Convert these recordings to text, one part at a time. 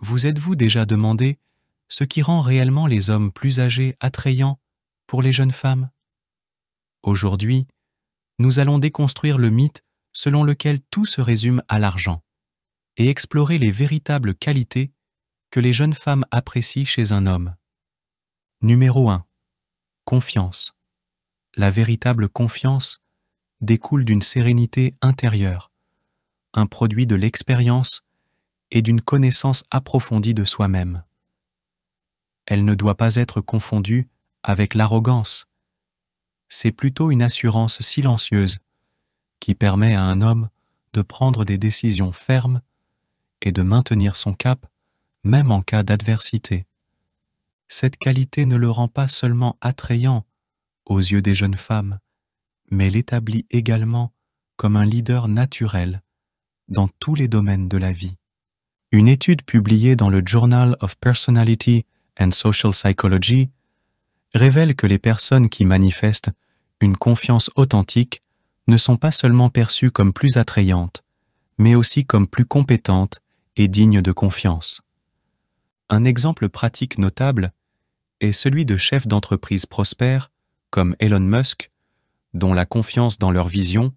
Vous êtes-vous déjà demandé ce qui rend réellement les hommes plus âgés attrayants pour les jeunes femmes? Aujourd'hui, nous allons déconstruire le mythe selon lequel tout se résume à l'argent et explorer les véritables qualités que les jeunes femmes apprécient chez un homme. Numéro 1. Confiance. La véritable confiance découle d'une sérénité intérieure, un produit de l'expérience et d'une connaissance approfondie de soi-même. Elle ne doit pas être confondue avec l'arrogance. C'est plutôt une assurance silencieuse qui permet à un homme de prendre des décisions fermes et de maintenir son cap, même en cas d'adversité. Cette qualité ne le rend pas seulement attrayant aux yeux des jeunes femmes, mais l'établit également comme un leader naturel dans tous les domaines de la vie. Une étude publiée dans le Journal of Personality and Social Psychology révèle que les personnes qui manifestent une confiance authentique ne sont pas seulement perçues comme plus attrayantes, mais aussi comme plus compétentes et dignes de confiance. Un exemple pratique notable est celui de chefs d'entreprises prospères comme Elon Musk, dont la confiance dans leur vision,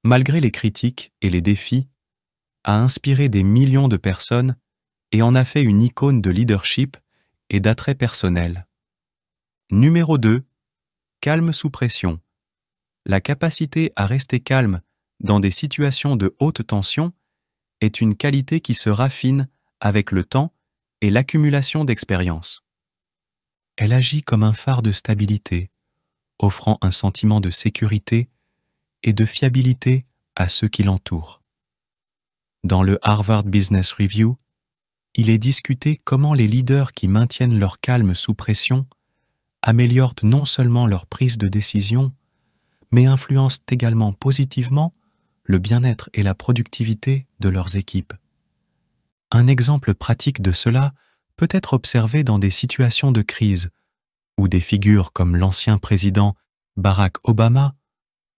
malgré les critiques et les défis, a inspiré des millions de personnes et en a fait une icône de leadership et d'attrait personnel. Numéro 2. Calme sous pression. La capacité à rester calme dans des situations de haute tension est une qualité qui se raffine avec le temps et l'accumulation d'expérience. Elle agit comme un phare de stabilité, offrant un sentiment de sécurité et de fiabilité à ceux qui l'entourent. Dans le Harvard Business Review, il est discuté comment les leaders qui maintiennent leur calme sous pression améliorent non seulement leur prise de décision, mais influencent également positivement le bien-être et la productivité de leurs équipes. Un exemple pratique de cela peut être observé dans des situations de crise, où des figures comme l'ancien président Barack Obama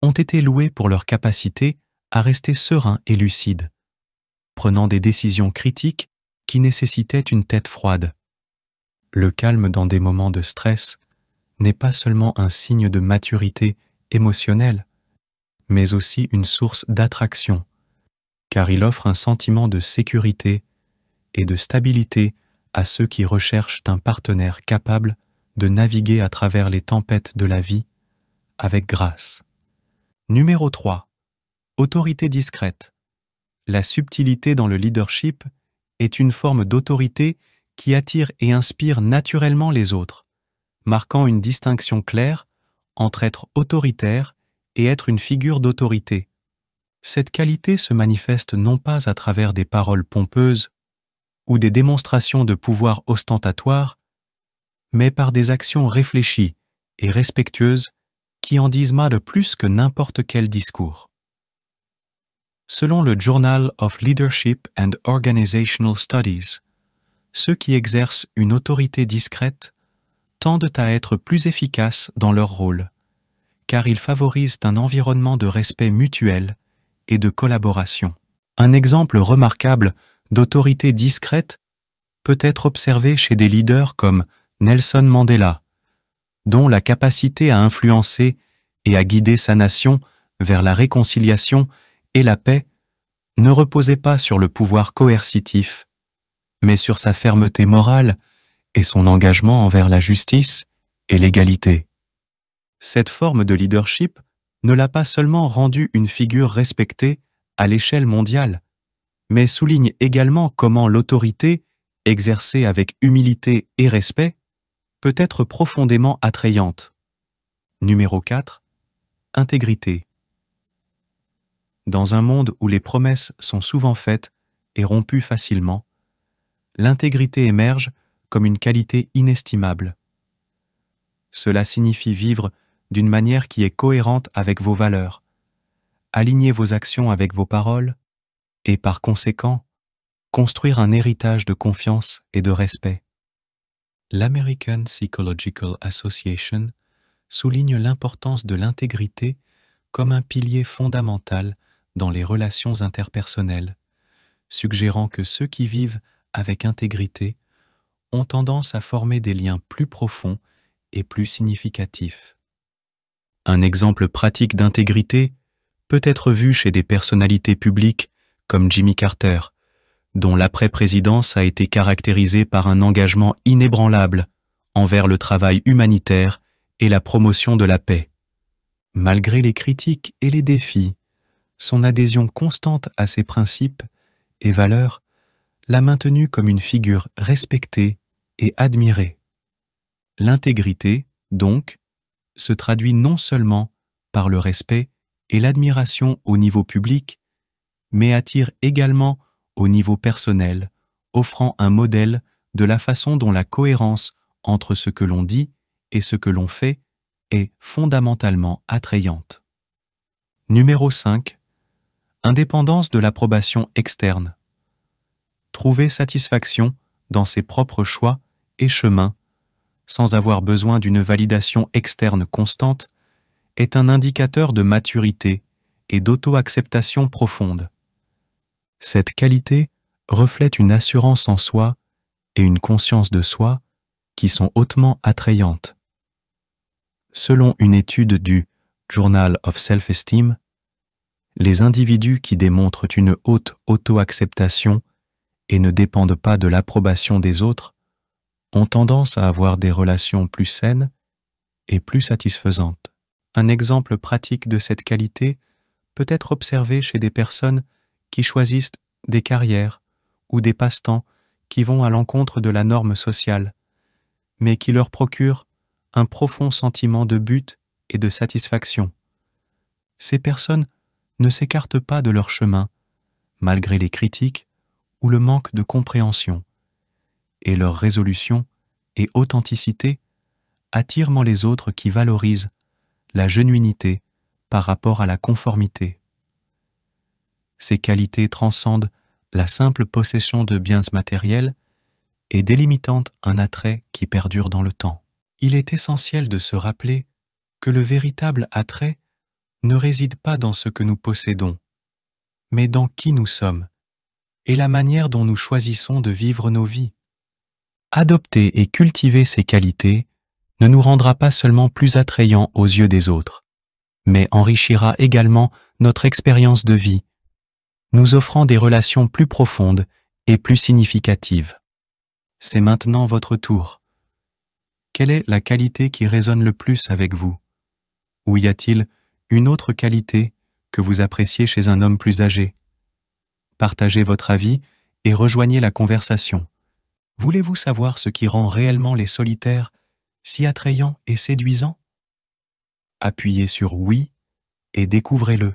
ont été louées pour leur capacité à rester sereins et lucides, prenant des décisions critiques qui nécessitaient une tête froide. Le calme dans des moments de stress n'est pas seulement un signe de maturité émotionnelle, mais aussi une source d'attraction, car il offre un sentiment de sécurité et de stabilité à ceux qui recherchent un partenaire capable de naviguer à travers les tempêtes de la vie avec grâce. Numéro 3. Autorité discrète. La subtilité dans le leadership est une forme d'autorité qui attire et inspire naturellement les autres, marquant une distinction claire entre être autoritaire et être une figure d'autorité. Cette qualité se manifeste non pas à travers des paroles pompeuses ou des démonstrations de pouvoir ostentatoires, mais par des actions réfléchies et respectueuses qui en disent mal plus que n'importe quel discours. Selon le Journal of Leadership and Organizational Studies, ceux qui exercent une autorité discrète tendent à être plus efficaces dans leur rôle, car ils favorisent un environnement de respect mutuel et de collaboration. Un exemple remarquable d'autorité discrète peut être observé chez des leaders comme Nelson Mandela, dont la capacité à influencer et à guider sa nation vers la réconciliation et la paix ne reposait pas sur le pouvoir coercitif, mais sur sa fermeté morale et son engagement envers la justice et l'égalité. Cette forme de leadership ne l'a pas seulement rendu une figure respectée à l'échelle mondiale, mais souligne également comment l'autorité, exercée avec humilité et respect, peut être profondément attrayante. Numéro 4. Intégrité. Dans un monde où les promesses sont souvent faites et rompues facilement, l'intégrité émerge comme une qualité inestimable. Cela signifie vivre d'une manière qui est cohérente avec vos valeurs, aligner vos actions avec vos paroles et, par conséquent, construire un héritage de confiance et de respect. L'American Psychological Association souligne l'importance de l'intégrité comme un pilier fondamental dans les relations interpersonnelles, suggérant que ceux qui vivent avec intégrité ont tendance à former des liens plus profonds et plus significatifs. Un exemple pratique d'intégrité peut être vu chez des personnalités publiques comme Jimmy Carter, dont l'après-présidence a été caractérisée par un engagement inébranlable envers le travail humanitaire et la promotion de la paix. Malgré les critiques et les défis, son adhésion constante à ses principes et valeurs l'a maintenu comme une figure respectée et admirée. L'intégrité, donc, se traduit non seulement par le respect et l'admiration au niveau public, mais attire également au niveau personnel, offrant un modèle de la façon dont la cohérence entre ce que l'on dit et ce que l'on fait est fondamentalement attrayante. Numéro 5. Indépendance de l'approbation externe. Trouver satisfaction dans ses propres choix et chemins, sans avoir besoin d'une validation externe constante, est un indicateur de maturité et d'auto-acceptation profonde. Cette qualité reflète une assurance en soi et une conscience de soi qui sont hautement attrayantes. Selon une étude du Journal of Self-Esteem, les individus qui démontrent une haute auto-acceptation et ne dépendent pas de l'approbation des autres ont tendance à avoir des relations plus saines et plus satisfaisantes. Un exemple pratique de cette qualité peut être observé chez des personnes qui choisissent des carrières ou des passe-temps qui vont à l'encontre de la norme sociale, mais qui leur procurent un profond sentiment de but et de satisfaction. Ces personnes ne s'écartent pas de leur chemin, malgré les critiques ou le manque de compréhension, et leur résolution et authenticité attirent les autres qui valorisent la genuinité par rapport à la conformité. Ces qualités transcendent la simple possession de biens matériels et délimitant un attrait qui perdure dans le temps. Il est essentiel de se rappeler que le véritable attrait ne réside pas dans ce que nous possédons, mais dans qui nous sommes et la manière dont nous choisissons de vivre nos vies. Adopter et cultiver ces qualités ne nous rendra pas seulement plus attrayants aux yeux des autres, mais enrichira également notre expérience de vie, nous offrant des relations plus profondes et plus significatives. C'est maintenant votre tour. Quelle est la qualité qui résonne le plus avec vous? Ou y a-t-il une autre qualité que vous appréciez chez un homme plus âgé? Partagez votre avis et rejoignez la conversation. Voulez-vous savoir ce qui rend réellement les solitaires si attrayants et séduisants? Appuyez sur oui et découvrez-le.